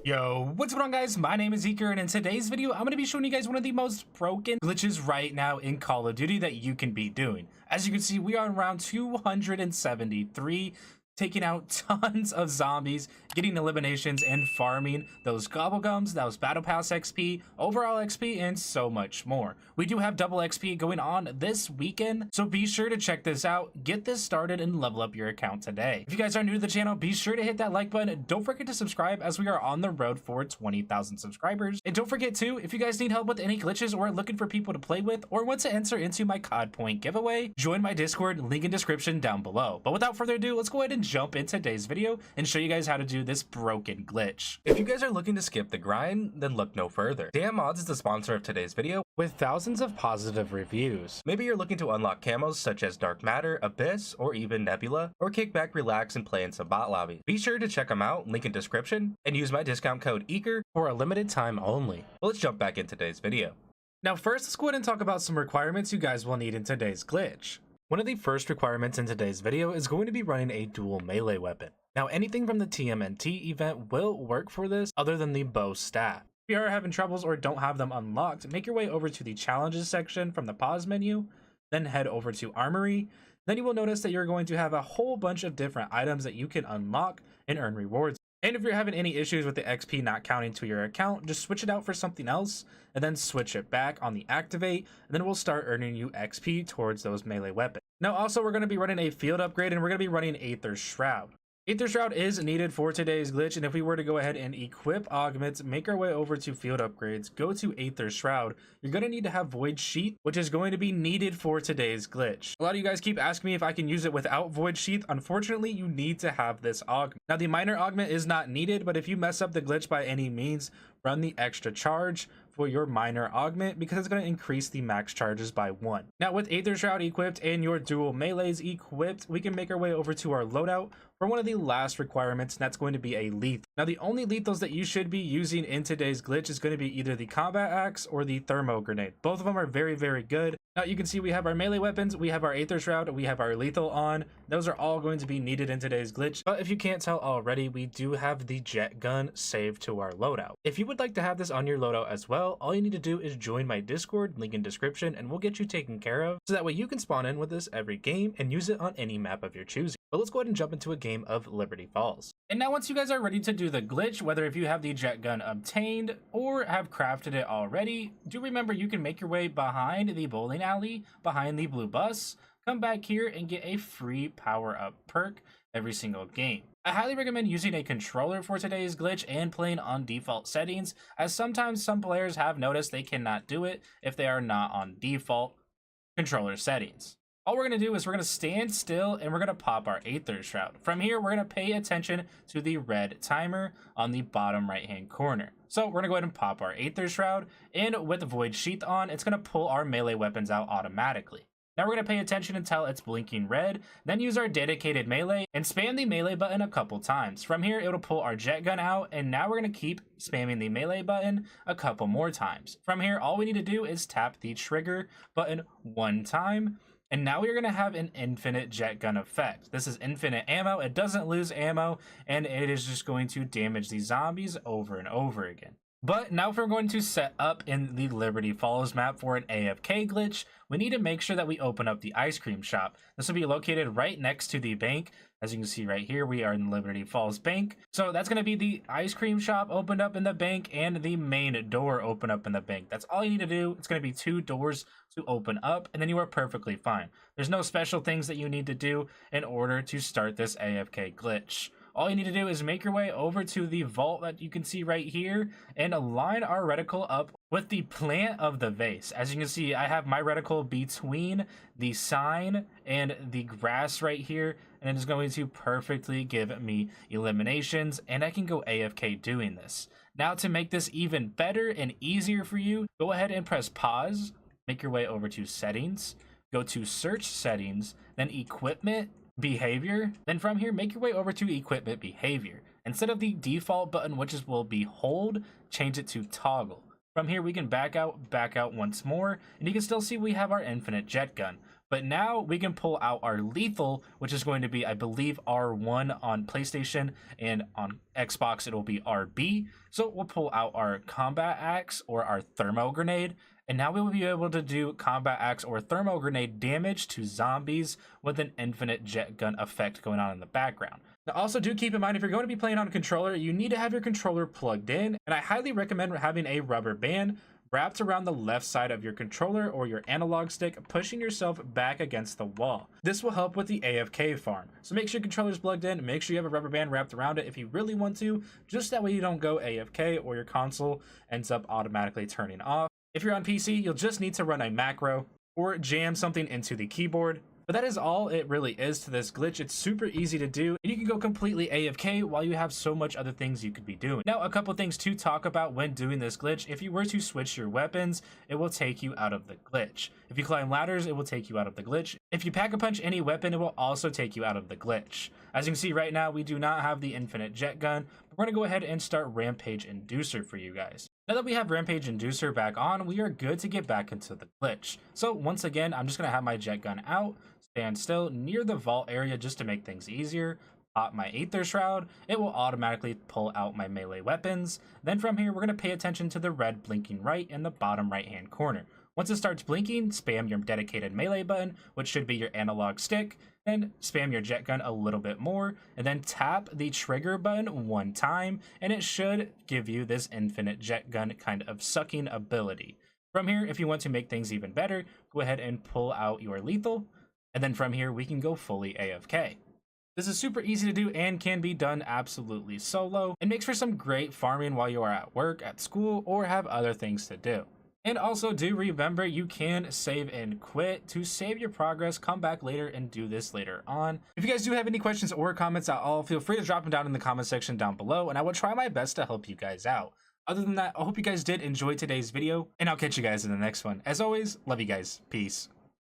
Yo, what's going on guys? My name is Eker, and in today's video, I'm going to be showing you guys one of the most broken glitches right now in Call of Duty that you can be doing. As you can see, we are on round 273, taking out tons of zombies, getting eliminations, and farming those Gobblegums, those Battle Pass XP, overall XP, and so much more. We do have double XP going on this weekend, so be sure to check this out, get this started, and level up your account today. If you guys are new to the channel, be sure to hit that like button. Don't forget to subscribe as we are on the road for 20,000 subscribers. And don't forget too, if you guys need help with any glitches or are looking for people to play with or want to enter into my COD point giveaway, join my Discord, link in description down below. But without further ado, let's go ahead and jump into today's video and show you guys how to do this broken glitch. If you guys are looking to skip the grind, then look no further. Damn Mods is the sponsor of today's video with thousands of positive reviews. Maybe you're looking to unlock camos such as Dark Matter, Abyss, or even Nebula, or kick back, relax, and play in some bot lobbies. Be sure to check them out, link in description, and use my discount code EKER for a limited time only. Well, let's jump back into today's video. Now first, let's go ahead and talk about some requirements you guys will need in today's glitch. One of the first requirements in today's video is going to be running a dual melee weapon. Now anything from the TMNT event will work for this other than the bow staff. If you are having troubles or don't have them unlocked, make your way over to the challenges section from the pause menu, then head over to armory. Then you will notice that you're going to have a whole bunch of different items that you can unlock and earn rewards. And if you're having any issues with the XP not counting to your account, just switch it out for something else and then switch it back on the activate, and then we'll start earning you XP towards those melee weapons. Now also, we're going to be running a field upgrade, and we're going to be running Aether's Shroud. Aether's Shroud is needed for today's glitch, and if we were to go ahead and equip augments, make our way over to field upgrades, go to Aether's Shroud, you're going to need to have Void Sheath, which is going to be needed for today's glitch. A lot of you guys keep asking me if I can use it without Void Sheath. Unfortunately, you need to have this augment. Now the minor augment is not needed, but if you mess up the glitch by any means, run the extra charge for your minor augment because it's going to increase the max charges by 1. Now with Aether's Shroud equipped and your dual melees equipped, we can make our way over to our loadout for one of the last requirements, and that's going to be a lethal. Now the only lethals that you should be using in today's glitch is going to be either the combat axe or the thermo grenade. Both of them are very, very good. Now you can see we have our melee weapons, we have our Aether's Shroud, we have our lethal on. Those are all going to be needed in today's glitch. But if you can't tell already, we do have the jet gun saved to our loadout. If you would like to have this on your loadout as well, all you need to do is join my Discord, link in description, and we'll get you taken care of. So that way you can spawn in with this every game and use it on any map of your choosing. But let's go ahead and jump into a game of Liberty Falls. And now once you guys are ready to do the glitch, whether if you have the jet gun obtained or have crafted it already, do remember you can make your way behind the bowling alley, behind the blue bus, come back here and get a free power up perk every single game. I highly recommend using a controller for today's glitch and playing on default settings, as sometimes some players have noticed they cannot do it if they are not on default controller settings. All we're going to do is we're going to stand still and we're going to pop our Aether's Shroud. From here, we're going to pay attention to the red timer on the bottom right hand corner. So we're going to go ahead and pop our Aether's Shroud, and with the Void Sheath on, it's going to pull our melee weapons out automatically. Now we're going to pay attention until it's blinking red, then use our dedicated melee and spam the melee button a couple times. From here, it'll pull our jet gun out, and now we're going to keep spamming the melee button a couple more times. From here, all we need to do is tap the trigger button one time, and now we're going to have an infinite jet gun effect. This is infinite ammo, it doesn't lose ammo, and it is just going to damage the zombies over and over again. But now if we're going to set up in the Liberty Falls map for an AFK glitch, we need to make sure that we open up the ice cream shop. This will be located right next to the bank. As you can see right here, we are in Liberty Falls Bank. So that's going to be the ice cream shop opened up in the bank and the main door open up in the bank. That's all you need to do. It's going to be 2 doors to open up, and then you are perfectly fine. There's no special things that you need to do in order to start this AFK glitch. All you need to do is make your way over to the vault that you can see right here and align our reticle up with the plant of the vase. As you can see, I have my reticle between the sign and the grass right here, and it is going to perfectly give me eliminations, and I can go AFK doing this. Now to make this even better and easier for you, go ahead and press pause, make your way over to settings, go to search settings, then equipment, behavior. Then from here, make your way over to equipment behavior. Instead of the default button, which will be hold, change it to toggle. From here, we can back out once more, and you can still see we have our infinite jet gun. But now we can pull out our lethal, which is going to be, I believe, R1 on PlayStation, and on Xbox it'll be RB. So we'll pull out our combat axe or our thermo grenade, and now we will be able to do combat axe or thermo grenade damage to zombies with an infinite jet gun effect going on in the background. Now also do keep in mind, if you're going to be playing on a controller, you need to have your controller plugged in, and I highly recommend having a rubber band wrapped around the left side of your controller or your analog stick, pushing yourself back against the wall. This will help with the AFK farm. So make sure your controller's plugged in, make sure you have a rubber band wrapped around it if you really want to, just that way you don't go AFK or your console ends up automatically turning off. If you're on PC, you'll just need to run a macro or jam something into the keyboard. But that is all it really is to this glitch. It's super easy to do, and you can go completely AFK while you have so much other things you could be doing. Now, a couple things to talk about when doing this glitch. If you were to switch your weapons, it will take you out of the glitch. If you climb ladders, it will take you out of the glitch. If you pack-a-punch any weapon, it will also take you out of the glitch. As you can see right now, we do not have the infinite jet gun, but we're going to go ahead and start Rampage Inducer for you guys. Now that we have Rampage Inducer back on, we are good to get back into the glitch. So once again, I'm just going to have my jet gun out, stand still near the vault area just to make things easier, pop my Aether Shroud, it will automatically pull out my melee weapons. Then from here, we're going to pay attention to the red blinking right in the bottom right hand corner. Once it starts blinking, spam your dedicated melee button, which should be your analog stick, then spam your jet gun a little bit more, and then tap the trigger button one time, and it should give you this infinite jet gun kind of sucking ability. From here, if you want to make things even better, go ahead and pull out your lethal, and then from here, we can go fully AFK. This is super easy to do and can be done absolutely solo, and makes for some great farming while you are at work, at school, or have other things to do. And also do remember, you can save and quit to save your progress, come back later and do this later on. If you guys do have any questions or comments at all, feel free to drop them down in the comment section down below, and I will try my best to help you guys out. Other than that, I hope you guys did enjoy today's video, and I'll catch you guys in the next one. As always, love you guys. Peace.